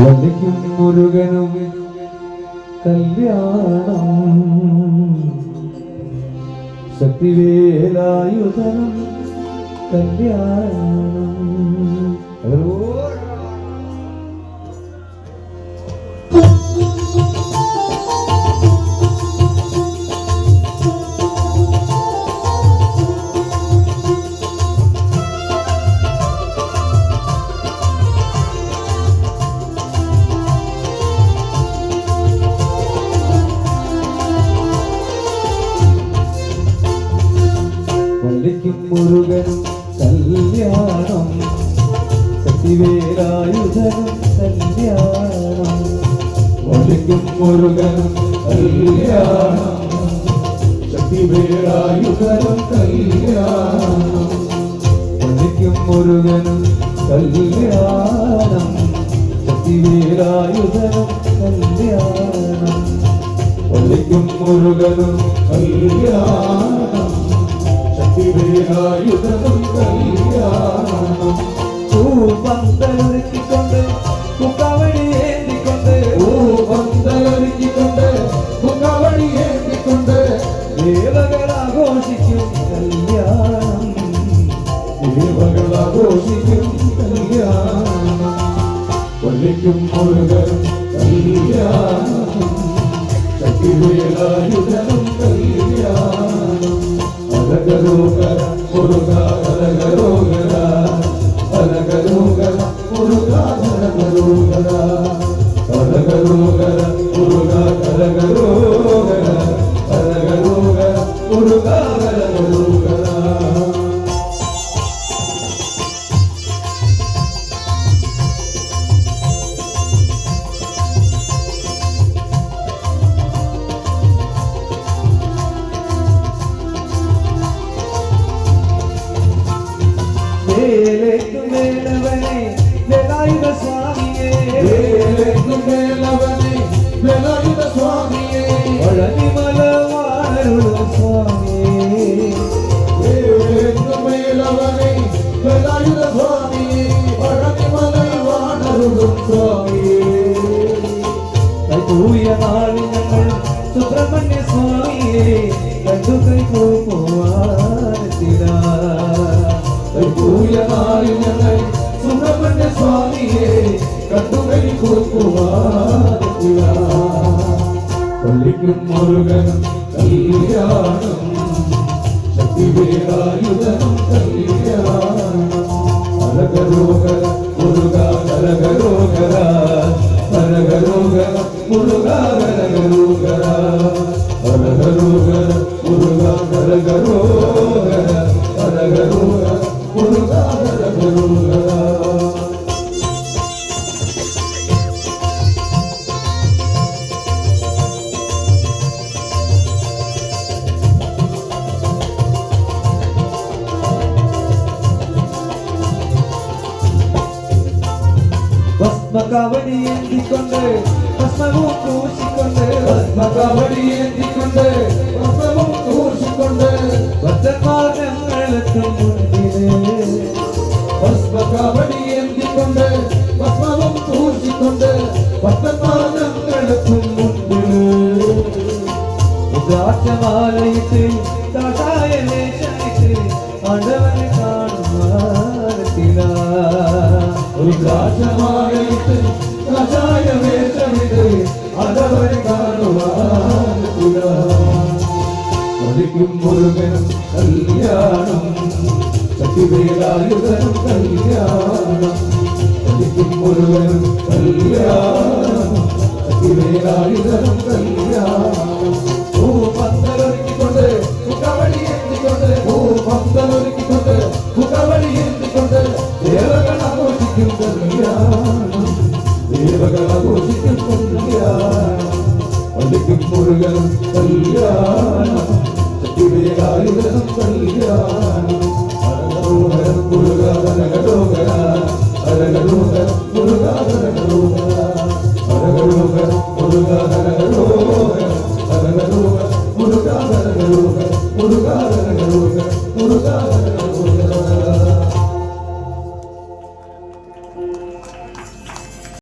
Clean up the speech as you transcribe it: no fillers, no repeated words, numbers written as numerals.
വള്ളിക്കും മുരുകനും കല്യാണം ശക്തിവേലായുധനം കല്യാണം. വള്ളിക്കും മുരുകനും കല്യാണം ശക്തിവേലായുധനം കല്യാണം. വള്ളിക്കും മുരുകനും കല്യാണം ശക്തിവേലായുധനം കല്യാണം. വള്ളിക്കും മുരുകനും കല്യാണം ശക്തിവേലായുധനം കല്യാണം. വള്ളിക്കും മുരുകനും കല്യാണം ശക്തിവേലായുധനം കല്യാണം. പൂപ്പന്തലൊരുക്കിക്കൊണ്ട് പൂക്കാവടി ഏന്തിക്കൊണ്ട് പൂപ്പന്തലൊരുക്കിക്കൊണ്ട് പൂക്കാവടി ഏന്തിക്കൊണ്ട് ദേവകളാഘോഷിക്കും കല്യാണം. ദേവകളാഘോഷിക്കും കല്യാണം. വള്ളിക്കും മുരുകനും കല്യാണം ശക്തിവേലായുധനം കല്യാണം. അലകരോഗര മുരുക അലകരോഗര അലകരോഗര മുരുക അലകരോഗര അലകരോഗര മുരുക അലകരോഗര അലകരോഗര മുരുക അലകരോഗര. വേലവനെ വേലായുധ സ്വാമിയേ വേലവനെ വേലായുധ സ്വാമിയേ പഴനിമല വാണരുളും സ്വാമിയേ വേലവനെ വേലായുധ സ്വാമിയേ പഴനിമല വാണരുളും സ്വാമിയേ. കൈകൂയ നാളിൽ ഞങ്ങൾ സുബ്രഹ്മണ്യ സ്വാമിയേ കണ്ടു കൈകൂപ്പുവാനെത്തിനാ. ഞങ്ങൾ സുബ്രഹ്മണ്യ സ്വാമിയെ കണ്ടുകൈ കൊടുക്കുവാനെത്തിയ. വള്ളിക്കും മുരുകനും കല്യാണം ശക്തിവേലായുധനം കല്യാണം. അലകരോഗര മുരുക അലകരോഗര അലകരോഗര മുരുക അലകരോഗര അലകരോഗര മുരുക അലകരോഗര അലകരോഗര മുരുക അലകരോഗര. ഭസ്മകവടി ഏന്തിക്കൊണ്ട് ഭസ്മവും പൂശിക്കൊണ്ട് ഭസ്മകവടി ഏന്തിക്കൊണ്ട് ഭസ്മവും പൂശിക്കൊണ്ട് ഭക്തന്മാർ ഞങ്ങളെത്തും മുൻപിലേ. ഭസ്മകവടി ഏന്തിക്കൊണ്ട് ഭസ്മവും പൂശിക്കൊണ്ട് ഭക്തന്മാർ ഞങ്ങളെത്തും മുൻപിലേ. ദ്രാക്ഷമാലയിട്ട് കാഷായ വേഷമിട്ട് ആണ്ടവനെ കാണുവാനെത്തിന. ഒരു ദ്രാക്ഷമാലയിട്ട് കാഷായ വേഷമിട്ട് ആണ്ടവനെ കാണുവാനെത്തിന. വള്ളിക്കും മുരുകനും കല്യാണം ശക്തിവേലായുധനം കല്യാണം. വള്ളിക്കും മുരുകനും കല്യാണം ശക്തിവേലായുധനം കല്യാണം. പൂപ്പന്തലൊരുക്കിക്കൊണ്ട് പൂക്കവടി ഏന്തിക്കൊണ്ട് പൂപ്പന്തലൊരുക്കിക്കൊണ്ട് പൂക്കവടി ഏന്തിക്കൊണ്ട് ദേവകളാഘോഷിക്കും കല്യാണം. ദേവകളാഘോഷിക്കും കല്യാണം. വള്ളിക്കും മുരുകനും കല്യാണം ശക്തിവേലായുധനം കല്യാണം. അലകരോഗര മുരുക അലകരോഗര